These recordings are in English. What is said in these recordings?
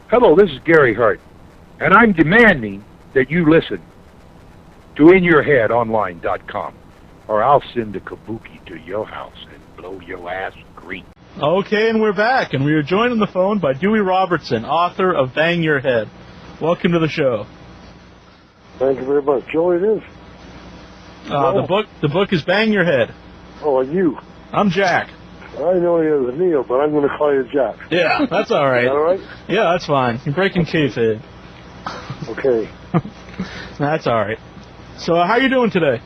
Hello, this is Gary Hart, and I'm demanding that you listen to InYourHeadOnline.com, or I'll send a kabuki to your house and blow your ass green. Okay, and we're back, and we are joined on the phone by Dewey Robertson, author of Bang Your Head. Welcome to the show. Thank you very much. Joe, it is. The book is Bang Your Head. Oh, and you? I'm Jack. I know you as Neil, but I'm going to call you Jack. Yeah, that's all right. Is that all right? Yeah, that's fine. You're breaking kayfabe. Okay. That's all right. So, how are you doing today?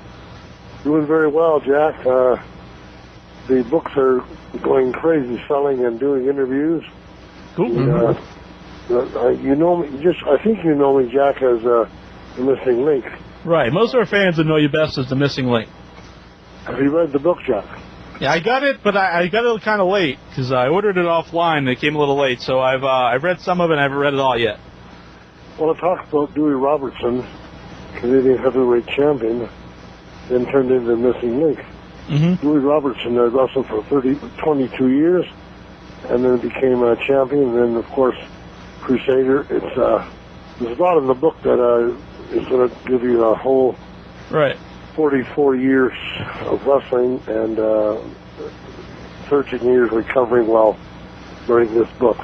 Doing very well, Jack. The books are going crazy selling and doing interviews. Cool. You know me, I think you know me, Jack, as The Missing Link. Right. Most of our fans would know you best as The Missing Link. Have you read the book, Jack? Yeah, I got it, but I got it kind of late because I ordered it offline and it came a little late. So I've read some of it and I haven't read it all yet. Well, it talks about Dewey Robertson, Canadian heavyweight champion, then turned into The Missing Link. Mm-hmm. Dewey Robertson wrestled for 22 years, and then became a champion. And then, of course, Crusader. There's a lot in the book that is going to give you a whole 44 years of wrestling and 13 years recovering while writing this book.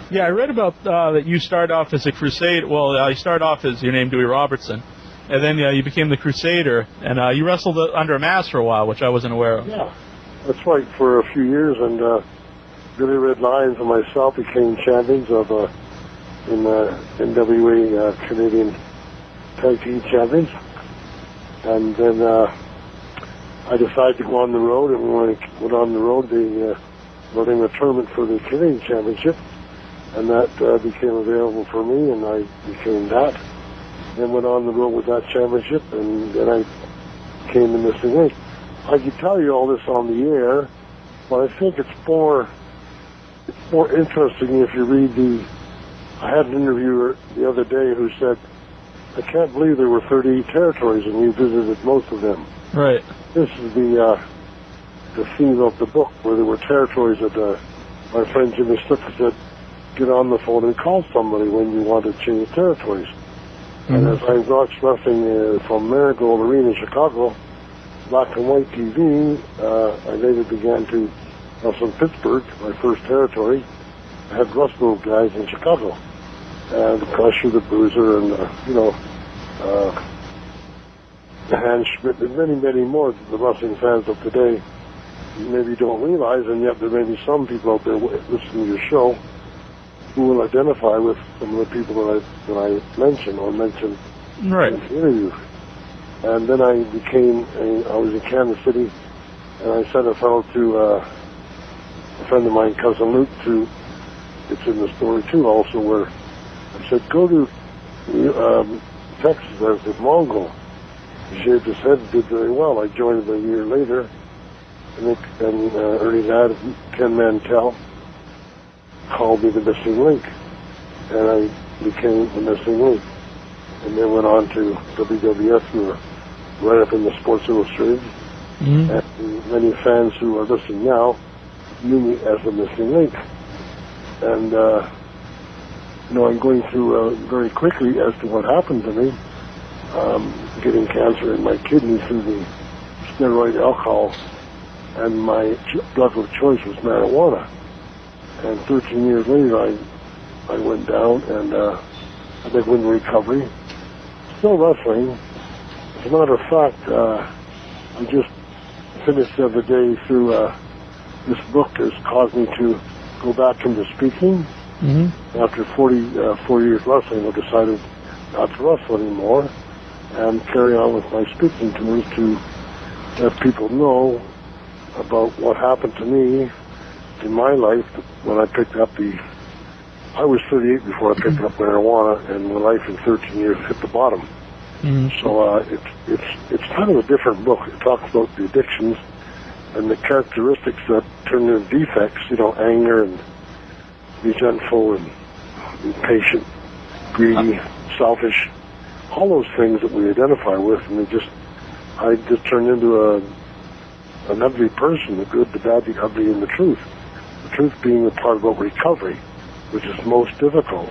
Yeah, I read about that you started off as a Crusader. Well, you started off as your name, Dewey Robertson, and then you became the Crusader, and you wrestled under a mask for a while, which I wasn't aware of. Yeah, that's right, for a few years, and Billy Red Lions and myself became champions of in NWA Canadian Tag Team Champions. And then I decided to go on the road, and when I went on the road, they running a tournament for the Canadian Championship, and that became available for me, and I became that. Then went on the road with that championship, and then I became The Missing Link. I could tell you all this on the air, but I think it's more interesting if you read I had an interviewer the other day who said, I can't believe there were 30 territories and you visited most of them. Right. This is the theme of the book, where there were territories that my friend Jimmy Slipper said, get on the phone and call somebody when you want to change territories. Mm-hmm. And as I watched wrestling from Marigold Arena in Chicago, black and white TV, I later began to wrestle in Pittsburgh, my first territory. I had wrestled guys in Chicago. And Crusher, the Bruiser, and, Hans Schmidt, and many, many more that the wrestling fans of today maybe don't realize, and yet there may be some people out there listening to your show who will identify with some of the people that I mentioned in this interview. And then I was in Kansas City, and I sent a fellow to a friend of mine, Cousin Luke, it's in the story too also, where I said, go to Texas as the Mongol. He shaved his head and did very well. I joined him a year later, and Ernie Ladd, Ken Mantell, called me The Missing Link, and I became The Missing Link. And then went on to WWF, who were right up in the Sports Illustrated, and many fans who are listening now knew me as The Missing Link. And I'm going through very quickly as to what happened to me, getting cancer in my kidney through the steroid alcohol, and my drug of choice was marijuana. And 13 years later, I went down, and I've been in recovery, still wrestling. As a matter of fact, I just finished the other day through this book has caused me to go back into speaking. Mm-hmm. After 44 years wrestling, I decided not to wrestle anymore and carry on with my speaking tours to let people know about what happened to me in my life when I picked up I was 38 before I picked up marijuana, and my life in 13 years hit the bottom. Mm-hmm. So it's kind of a different book. It talks about the addictions and the characteristics that turn into defects, anger and resentful and impatient, greedy, selfish, all those things that we identify with, and I just turned into an ugly person, the good, the bad, the ugly, and the truth. The truth being a part about recovery. which is most difficult.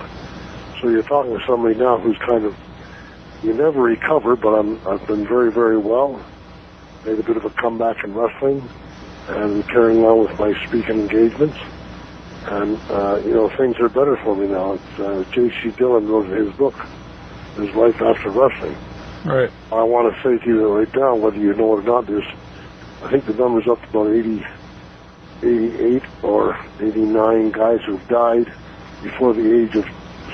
So you're talking to somebody now who's kind of, you never recover, but I've been very, very well. Made a bit of a comeback in wrestling and carrying on with my speaking engagements. And, things are better for me now. It's J.C. Dillon wrote in his book, His Life After Wrestling. Right. I want to say to you right now, whether you know it or not, I think the number's up to about 88 or 89 guys who've died before the age of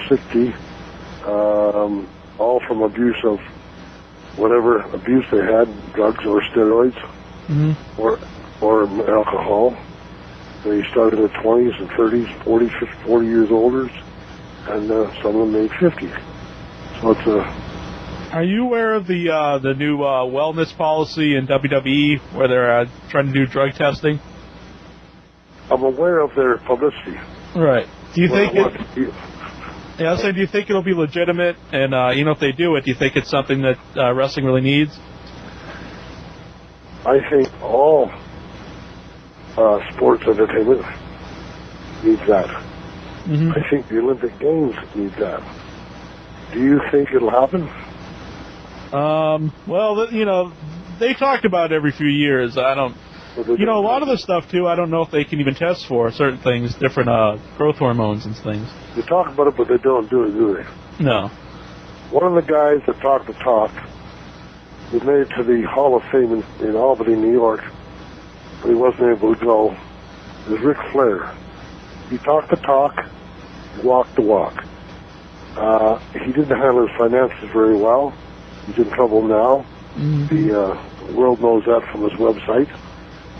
60, all from abuse of whatever abuse they had, drugs or steroids, or alcohol. They started in their 20s and 30s, 40, 50, 40 years older, and some of them made 50. So it's a... Are you aware of the new wellness policy in WWE where they're trying to do drug testing? I'm aware of their publicity. Right. Do you think Yeah, so do you think it'll be legitimate? And, if they do it, do you think it's something that wrestling really needs? I think all sports entertainment needs that. Mm-hmm. I think the Olympic Games need that. Do you think it'll happen? Well, they talked about it every few years. I don't... a lot of the stuff, too, I don't know if they can even test for certain things, different growth hormones and things. They talk about it, but they don't do it, do they? No. One of the guys that talked the talk was made it to the Hall of Fame in Albany, New York, but he wasn't able to go. It was Ric Flair. He talked the talk, he walked the walk. He didn't handle his finances very well. He's in trouble now. Mm-hmm. The world knows that from his website.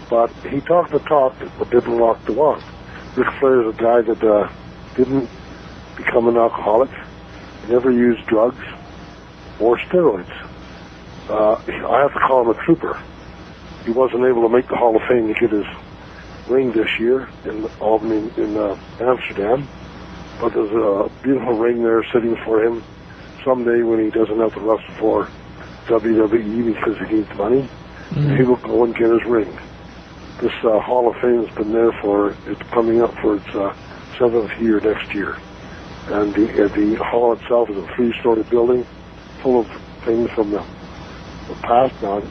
But he talked the talk, but didn't walk the walk. Ric Flair is a guy that didn't become an alcoholic, never used drugs or steroids. I have to call him a trooper. He wasn't able to make the Hall of Fame to get his ring this year in Albany, in Amsterdam. But there's a beautiful ring there sitting for him someday when he doesn't have to wrestle for WWE because he needs money. Mm-hmm. He will go and get his ring. This Hall of Fame has been there it's coming up for its 7th year next year. And the hall itself is a 3-story building full of things from the past. Now,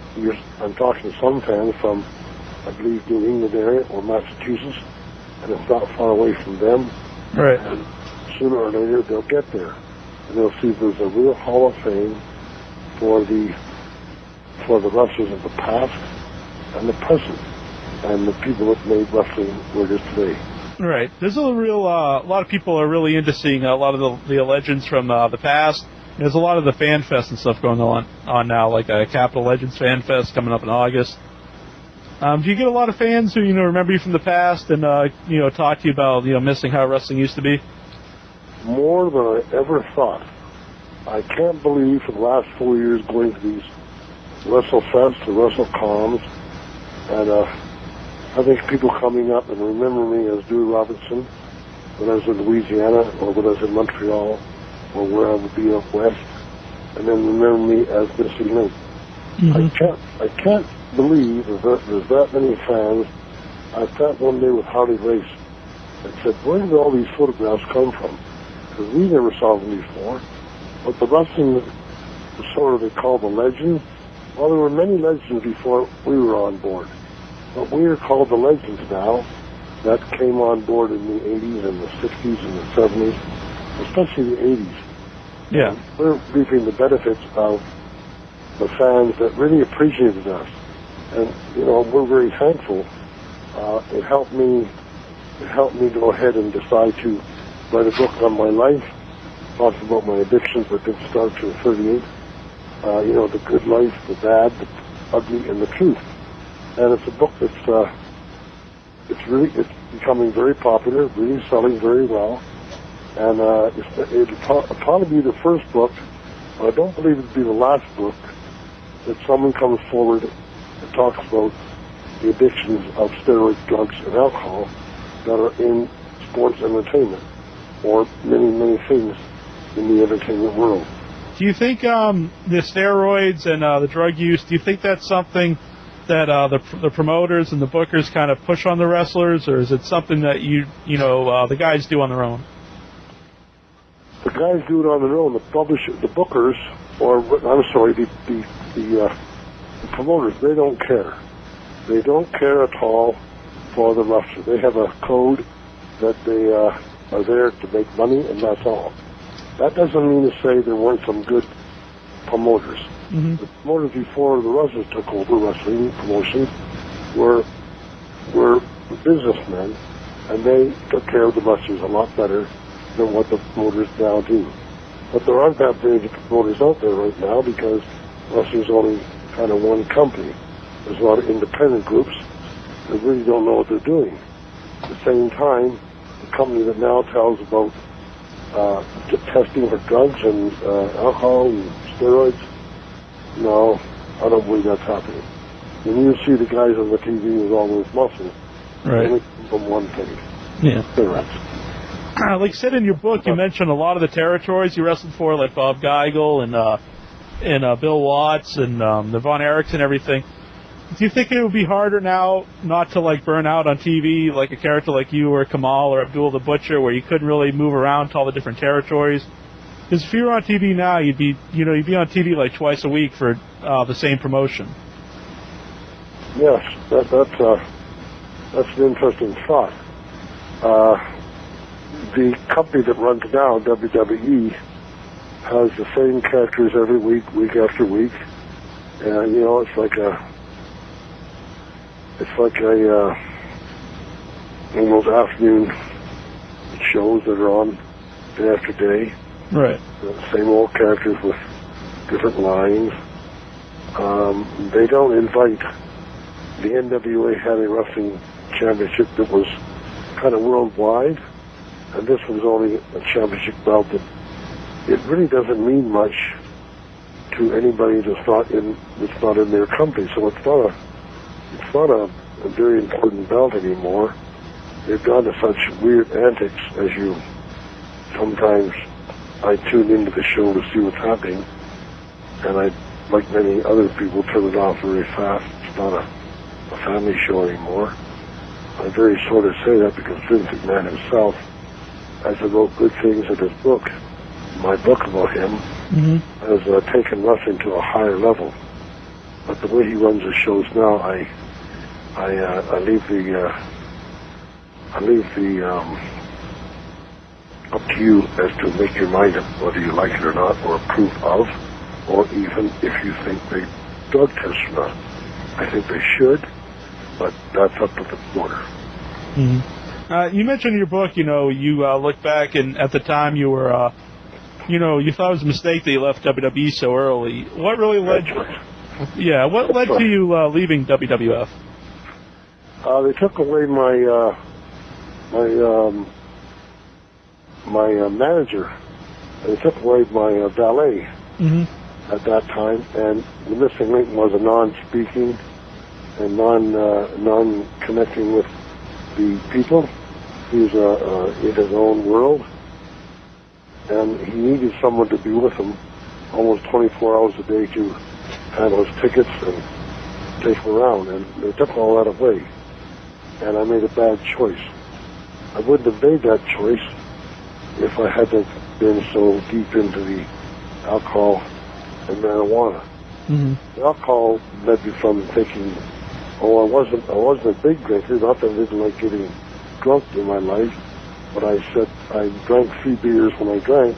I'm talking to some fans from, I believe, New England area or Massachusetts, and it's not far away from them. Right. And sooner or later, they'll get there, and they'll see there's a real Hall of Fame for the wrestlers of the past and the present, and the people that made wrestling where it is today. Right. There's a lot of people are really into seeing a lot of the legends from the past. There's a lot of the fan fest and stuff going on now, like a Capital Legends fan fest coming up in August. Do you get a lot of fans who remember you from the past and talk to you about missing how wrestling used to be? More than I ever thought. I can't believe for the last 4 years going to these WrestleFests and WrestleCons, and I think people coming up and remember me as Dewey Robertson when I was in Louisiana or when I was in Montreal or where I would be up west, and then remember me as Missy Link. Mm-hmm. I can't believe there's that many fans. I sat one day with Harley Race and said, where did all these photographs come from? Because we never saw them before. But the wrestling was sort of, they called the legends. Well, there were many legends before we were on board. But we are called the legends now. That came on board in the 80s and the 60s and the 70s, especially the 80s. Yeah. And we're reaping the benefits of the fans that really appreciated us. And, we're very thankful. It helped me go ahead and decide to write a book on my life, talking about my addictions that didn't start till 38. The good life, the bad, the ugly, and the truth. And it's a book that's it's becoming very popular, really selling very well. And it'll probably be the first book, but I don't believe it'll be the last book, that someone comes forward and talks about the addictions of steroids, drugs, and alcohol that are in sports entertainment, or many, many things in the entertainment world. Do you think the steroids and the drug use, do you think that's something that the promoters and the bookers kind of push on the wrestlers, or is it something that the guys do on their own? the guys do it on their own. The bookers, or I'm sorry, the promoters, they don't care. They don't care at all for the wrestler. They have a code that they are there to make money, and that's all. That doesn't mean to say there weren't some good promoters. Mm-hmm. The promoters before the wrestlers took over wrestling promotion were businessmen, and they took care of the wrestlers a lot better than what the promoters now do. But there aren't that many promoters out there right now because wrestling's only kind of one company. There's a lot of independent groups that really don't know what they're doing. At the same time, the company that now tells about testing for drugs and alcohol and steroids, no, I don't believe that's happening. When you see the guys on the TV with all those muscles, right, they only come from one thing. Yeah. Steroids. Like you said in your book, you mentioned a lot of the territories you wrestled for, like Bob Geigel and Bill Watts and the Von Erichs and everything. Do you think it would be harder now not to like burn out on TV like a character like you or Kamal or Abdul the Butcher, where you couldn't really move around to all the different territories? Because if you were on TV now, you'd be on TV like twice a week for the same promotion. Yes, that's an interesting thought. The company that runs now, WWE, has the same characters every week after week, and it's like one of those afternoon shows that are on day after day. Right. The same old characters with different lines. They don't invite. The NWA had a wrestling championship that was kind of worldwide, and this was only a championship belt that it really doesn't mean much to anybody that's not in their company. So it's not a very important belt anymore. They've gone to such weird antics as you sometimes. I tune into the show to see what's happening, and I, like many other people, turn it off very fast. It's not a family show anymore. I very sort of say that because Vince McMahon himself, as he wrote good things in his book, my book about him, mm-hmm. has taken wrestling to a higher level. But the way he runs his shows now, I leave the up to you as to make your mind up whether you like it or not, or approve of, or even if you think they drug test or not. I think they should, but that's up to the promoter. Mm-hmm. You mentioned in your book, you look back and at the time you were, you thought it was a mistake that you left WWE so early. What really led? What led to you leaving WWF? They took away my manager. They took away my valet mm-hmm. at that time, and the missing link was a non-speaking and non-connecting with the people. He was in his own world, and he needed someone to be with him almost 24 hours a day to handle his tickets and take him around, and they took all that away, and I made a bad choice. I wouldn't have made that choice if I hadn't been so deep into the alcohol and marijuana. Mm-hmm. The alcohol led me from thinking, I wasn't a big drinker, not that I didn't like getting drunk in my life, but I said I drank 3 beers when I drank,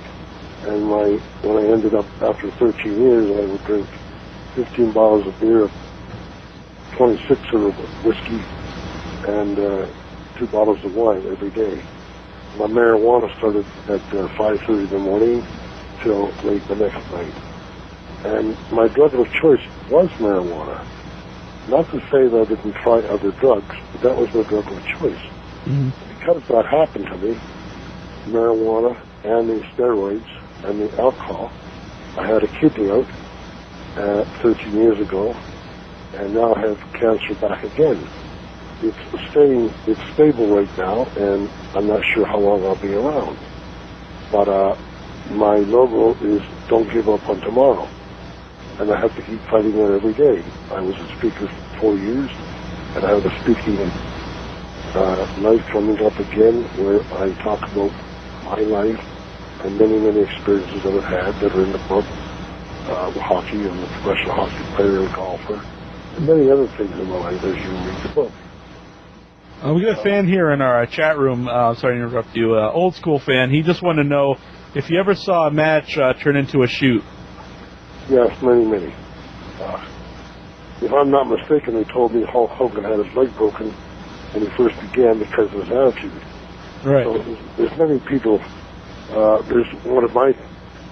and when I ended up after 13 years, I would drink 15 bottles of beer, 26 of whiskey, and 2 bottles of wine every day. My marijuana started at 5:30 in the morning till late the next night. And my drug of choice was marijuana. Not to say that I didn't try other drugs, but that was my drug of choice. Mm-hmm. Because that happened to me, marijuana and the steroids and the alcohol, I had a kidney out 13 years ago, and now I have cancer back again. It's stable right now, and I'm not sure how long I'll be around. But my logo is "Don't give up on tomorrow," and I have to keep fighting it every day. I was a speaker for 4 years, and I have a speaking life coming up again, where I talk about my life and many, many experiences that I've had that are in the book. Hockey, and the professional hockey player and golfer, and many other things in my life as you read the book. We got a fan here in our chat room. Sorry to interrupt you. Old school fan. He just wanted to know if you ever saw a match turn into a shoot. Yes, many, many. If I'm not mistaken, they told me Hulk Hogan had his leg broken when he first began because of his attitude. Right. So there's many people. There's one of my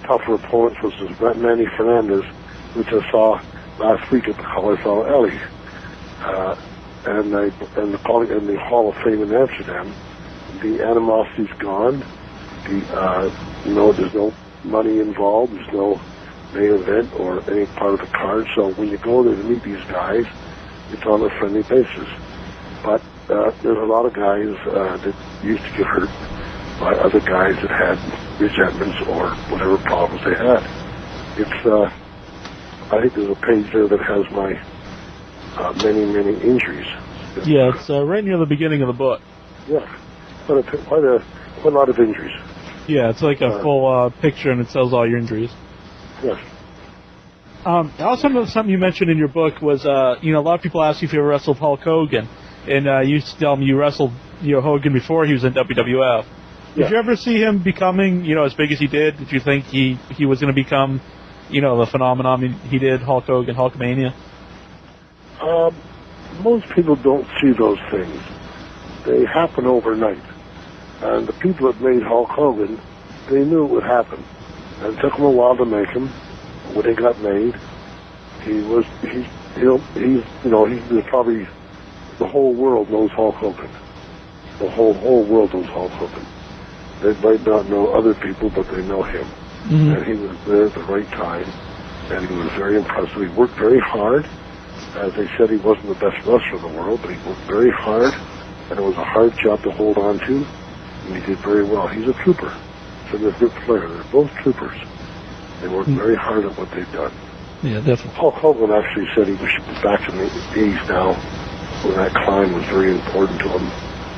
tougher opponents was this Manny Fernandez, which I saw last week at the Colorado Alley, and the Hall of Fame in Amsterdam. The animosity's gone. There's no money involved. There's no main event or any part of the card. So when you go there to meet these guys, it's on a friendly basis. But there's a lot of guys that used to get hurt by other guys that had resentments or whatever problems they had. It's, I think there's a page there that has my many, many injuries. Yeah, it's right near the beginning of the book. Yeah, quite a lot of injuries. Yeah, it's like a full picture, and it tells all your injuries. Yes. Also, something you mentioned in your book was, a lot of people ask you if you ever wrestled Hulk Hogan, and you used to tell them you wrestled Hogan before he was in WWF. Did you ever see him becoming, as big as he did? Did you think he was going to become, the phenomenon he did, Hulk Hogan, Hulkmania? Most people don't see those things. They happen overnight. And the people that made Hulk Hogan, they knew it would happen. And it took them a while to make him. When he got made, he's probably, the whole world knows Hulk Hogan. The whole world knows Hulk Hogan. They might not know other people, but they know him. Mm-hmm. And he was there at the right time, and he was very impressive. He worked very hard. As they said, he wasn't the best wrestler in the world, but he worked very hard, and it was a hard job to hold on to, and he did very well. He's a trooper. So they're a good player. They're both troopers. They worked very hard at what they've done. Yeah, definitely. Hulk Hogan actually said he wished he was back in the 80s now, when that climb was very important to him.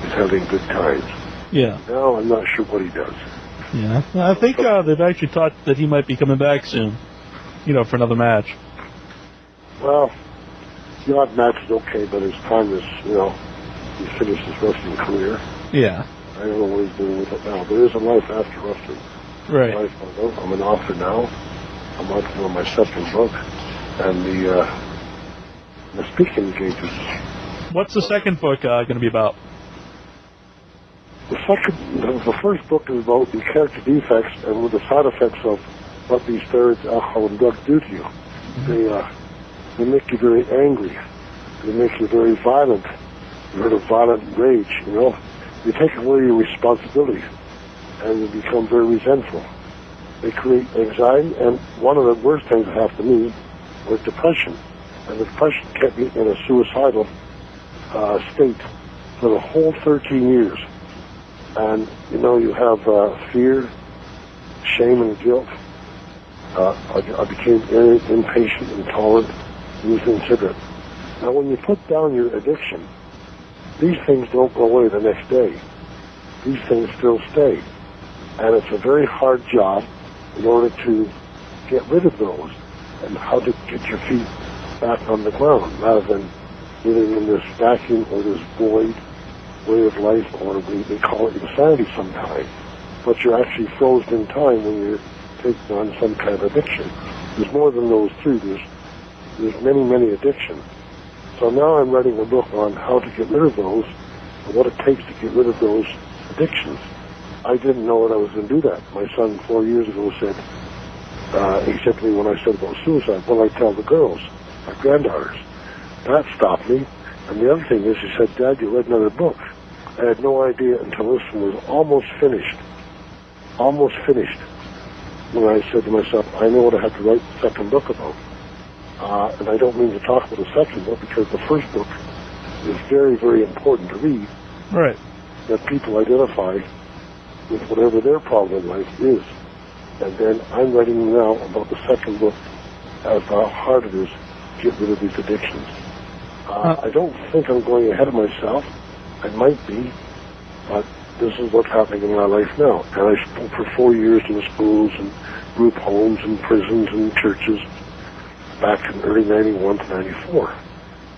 He's having good times. Yeah. Now I'm not sure what he does. Yeah, I think they've actually talked that he might be coming back soon, for another match. Well, the odd match is okay, but his time is, he's finished his wrestling career. Yeah. I don't know what he's doing with it now. There is a life after wrestling. Right. I'm an author now. I'm working on my second book, and the speaking engagements. What's the second book going to be about? The first book is about the character defects and with the side effects of what these steroids, alcohol, and drugs do to you. Mm-hmm. They make you very angry. They make you very violent. You heard of violent rage, You take away your responsibility, and you become very resentful. They create anxiety, and one of the worst things that happened to me was depression. And the depression kept me in a suicidal state for the whole 13 years. And, you have fear, shame, and guilt. I became impatient, intolerant, using cigarette. Now, when you put down your addiction, these things don't go away the next day. These things still stay. And it's a very hard job in order to get rid of those and how to get your feet back on the ground rather than living in this vacuum or this void way of life, or they call it insanity sometimes. But you're actually frozen in time when you're taking on some kind of addiction. There's more than those two. There's many, many addictions. So now I'm writing a book on how to get rid of those and what it takes to get rid of those addictions. I didn't know that I was going to do that. My son 4 years ago said, he said to me when I said about suicide, well, I tell the girls, my granddaughters. That stopped me. And the other thing is, he said, Dad, you read another book. I had no idea until this one was almost finished. Almost finished. When I said to myself, I know what I have to write the second book about. And I don't mean to talk about the second book because the first book is very, very important to read. Right. That people identify with whatever their problem in life is. And then I'm writing now about the second book as how hard it is to get rid of these addictions. I don't think I'm going ahead of myself. I might be, but this is what's happening in my life now. And I spoke for 4 years in schools and group homes and prisons and churches back in early 91 to 94.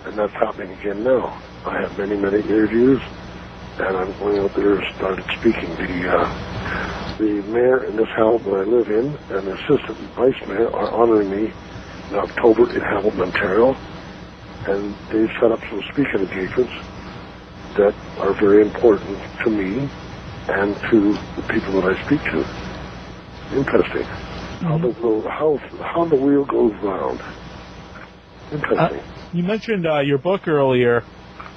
And that's happening again now. I have many, many interviews, and I'm going out there and started speaking. The mayor in this Hamilton I live in and the assistant vice mayor are honoring me in October in Hamilton, Ontario, and they've set up some speaking engagements that are very important to me and to the people that I speak to. Interesting. How the wheel goes round. Interesting. You mentioned your book earlier.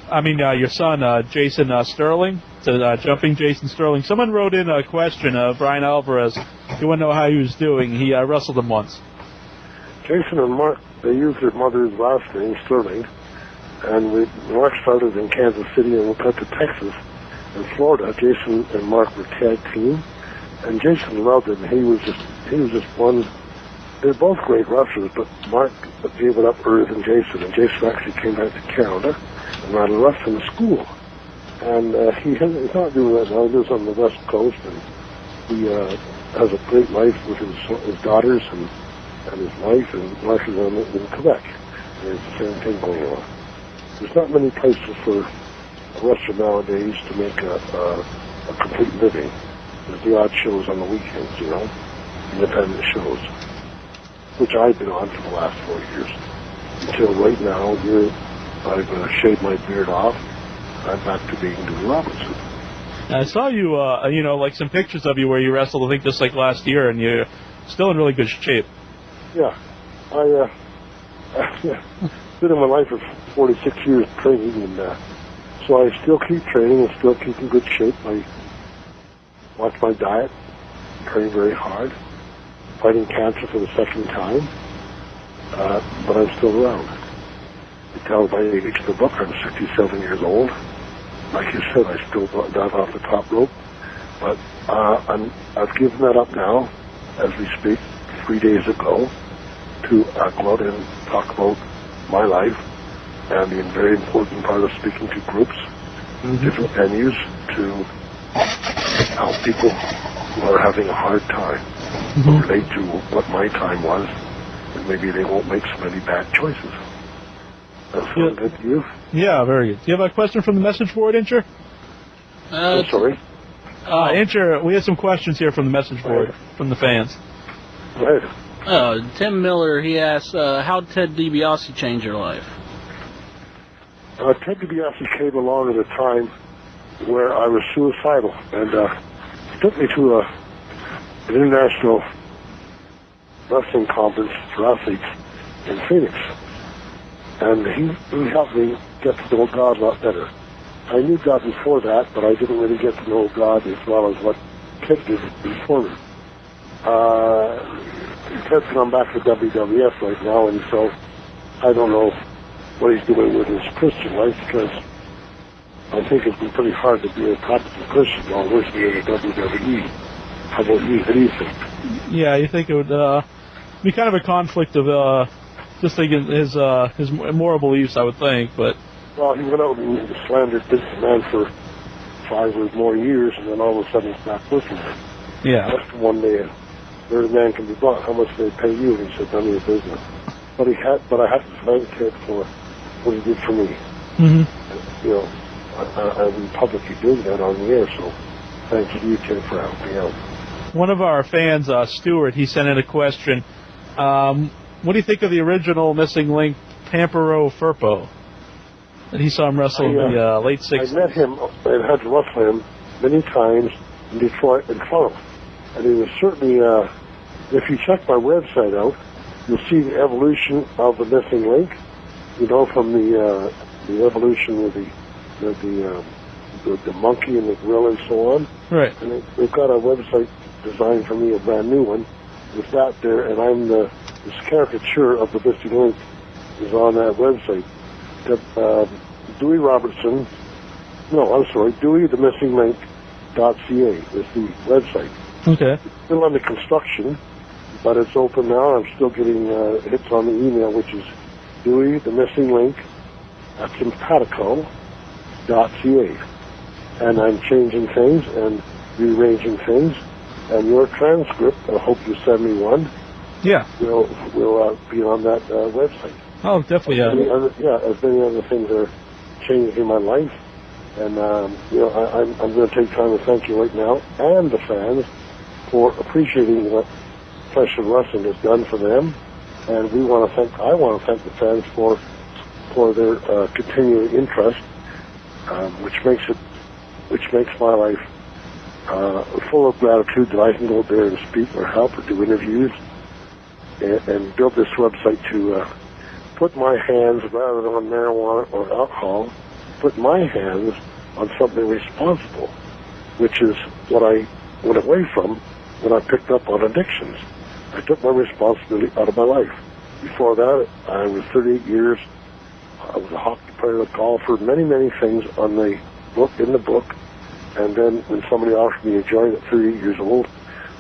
I mean, your son, Jason Sterling, Jumping Jason Sterling. Someone wrote in a question, Brian Alvarez. You want to know how he was doing. He wrestled him once. Jason and Mark, they used their mother's last name, Sterling, and Mark started in Kansas City and went out to Texas and Florida. Jason and Mark were tag team, and Jason loved him. He was just one. They're both great wrestlers, but Mark gave it up earlier than Jason, and Jason actually came back to Canada and ran a wrestling school. And he's not doing that now. He lives on the West Coast, and he has a great life with his daughters and his wife, and life is in Quebec. There's the same thing going on. There's not many places for a wrestler nowadays to make a complete living. There's the odd shows on the weekends, independent shows, which I've been on for the last 4 years. Until right now, I've shaved my beard off. I'm back to being Dewey Robertson. I saw you, like some pictures of you where you wrestled, I think, just like last year, and you're still in really good shape. Yeah. I've been in my life for 46 years training, and so I still keep training and still keep in good shape. I watch my diet, train very hard, fighting cancer for the second time, but I'm still around. You tell by the age of the book, I'm 67 years old. Like you said, I still dive off the top rope, but I've given that up now, as we speak, 3 days ago, to go out and talk about my life and the very important part of speaking to groups, different venues, to help people who are having a hard time relate to what my time was, and maybe they won't make so many bad choices. That sound good to you? Yeah, very good. Do you have a question from the message board, Incher? Sorry? Incher, we have some questions here from the message board, from the fans. Go ahead. Tim Miller, he asks, how did Ted DiBiase change your life? Ted DiBiase came along at a time where I was suicidal, and he took me to an international wrestling conference for athletes in Phoenix. And he helped me get to know God a lot better. I knew God before that, but I didn't really get to know God as well as what Ted did before me. Ted's gone back to WWF right now, and so I don't know what he's doing with his Christian life, because I think it's been pretty hard to be a practical Christian while working in the WWE. How about you? What do you think? Yeah, you think it would be kind of a conflict of just thinking his moral beliefs, I would think, but... Well, he went out and slandered this man for 5 or more years, and then all of a sudden he's back working there. Yeah. That's the one day where the man can be bought. How much do they pay you? And he said, none of your business. But I had to thank Ted for what he did for me. I'm publicly doing that on the air, so thanks to you, Ted, for helping me out. One of our fans, Stuart, he sent in a question. What do you think of the original Missing Link, Tampero Firpo? And he saw him wrestle in the late 60s. I met him and had to wrestle him many times in Detroit and Toronto. And he was certainly, if you check my website out, you'll see the evolution of the Missing Link, from the evolution with the monkey and the gorilla and so on. Right. And they've got a website designed for me, a brand new one, with that there, and I'm this caricature of the Missing Link is on that website. Dewey Robertson, Dewey the Missing Link.ca is the website. Okay. It's still under construction, but it's open now. I'm still getting hits on the email, which is Dewey the Missing Link at simpatico.ca. and I'm changing things and rearranging things. And your transcript, I hope you send me one. Yeah. Will be on that website. Oh, definitely. As many other things are changing in my life. And I'm going to take time to thank you right now and the fans for appreciating what professional wrestling has done for them. And I want to thank the fans for their continuing interest, which makes my life full of gratitude that I can go there and speak or help or do interviews and build this website to put my hands, rather than on marijuana or alcohol, put my hands on something responsible, which is what I went away from when I picked up on addictions. I took my responsibility out of my life. Before that, I was 38 years. I was a hockey player, a golfer, many, many things in the book. And then when somebody offered me a joint at 38 years old,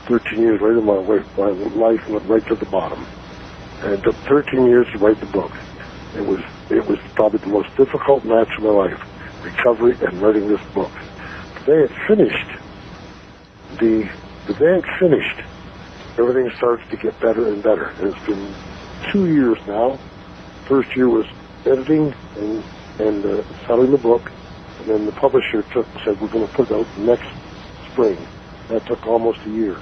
13 years later, my life went right to the bottom. And it took 13 years to write the book. It was probably the most difficult match of my life, recovery and writing this book. The day it finished, everything started to get better and better. And it's been 2 years now. First year was editing and selling the book. And then the publisher said, we're going to put it out next spring. That took almost a year.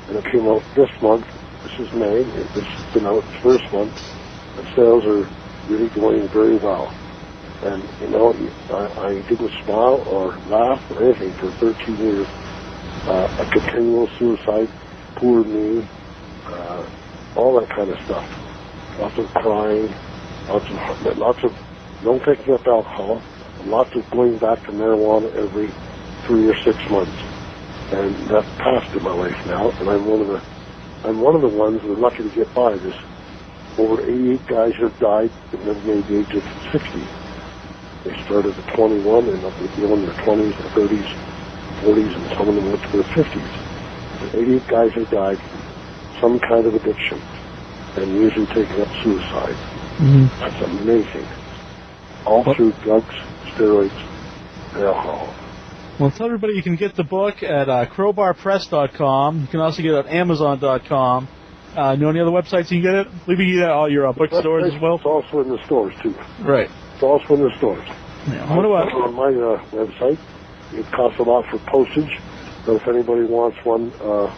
And it came out this month. This is May. It's been out its first month. And sales are really going very well. And, I didn't smile or laugh or anything for 13 years. A continual suicide, poor me, all that kind of stuff. Lots of crying, lots of no picking up alcohol, lots of going back to marijuana every 3 or 6 months. And that's past in my life now, and I'm one of the ones that are lucky to get by. There's over 88 guys who have died that never made the age of 60. They started at 21 and up to in their 20s, their 30s, 40s, and some of them went to their 50s. But 88 guys have died from some kind of addiction, and usually taking up suicide. Mm-hmm. That's amazing. All through drugs, steroids, and alcohol. Well, tell everybody you can get the book at crowbarpress.com. You can also get it at amazon.com. Know any other websites you can get it? Maybe you get all your bookstores as well? It's also in the stores, too. Right. It's also in the stores. Yeah. What about on my website? It costs a lot for postage, but if anybody wants one, are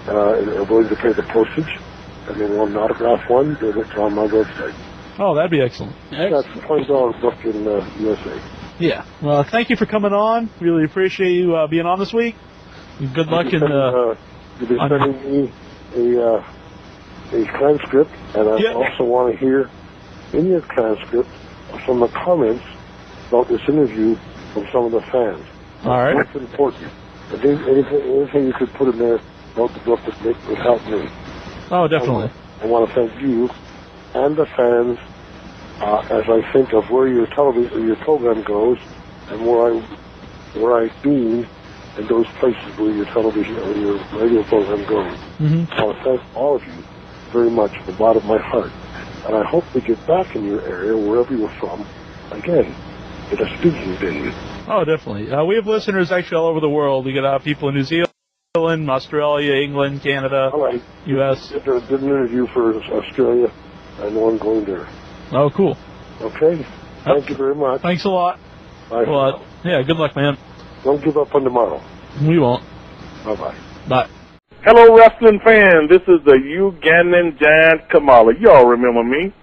willing to pay the postage, and they want an autograph one, then it's on my website. Oh, that'd be excellent. That's a $20 book in USA. Yeah. Well, thank you for coming on. Really appreciate you being on this week. Good luck in you'll be sending me a transcript, and I also want to hear in your transcript some of the comments about this interview from some of the fans. All right. That's important. Anything you could put in there about the book that would help me. Oh, definitely. I want to thank you and the fans as I think of where your program goes and where I've been and those places where your television or your radio program goes. Mm-hmm. I want to thank all of you very much from the bottom of my heart. And I hope to get back in your area, wherever you're from, again, in a speaking venue. Oh, definitely. We have listeners actually all over the world. We got people in New Zealand, Australia, England, Canada, U.S. I did an interview for Australia. I know I'm going there. Oh, cool. Okay. Thank you very much. Thanks a lot. Bye. Well, yeah, good luck, man. Don't give up on tomorrow. We won't. Bye-bye. Bye. Hello, wrestling fans. This is the Ugandan Giant Kamala. Y'all remember me?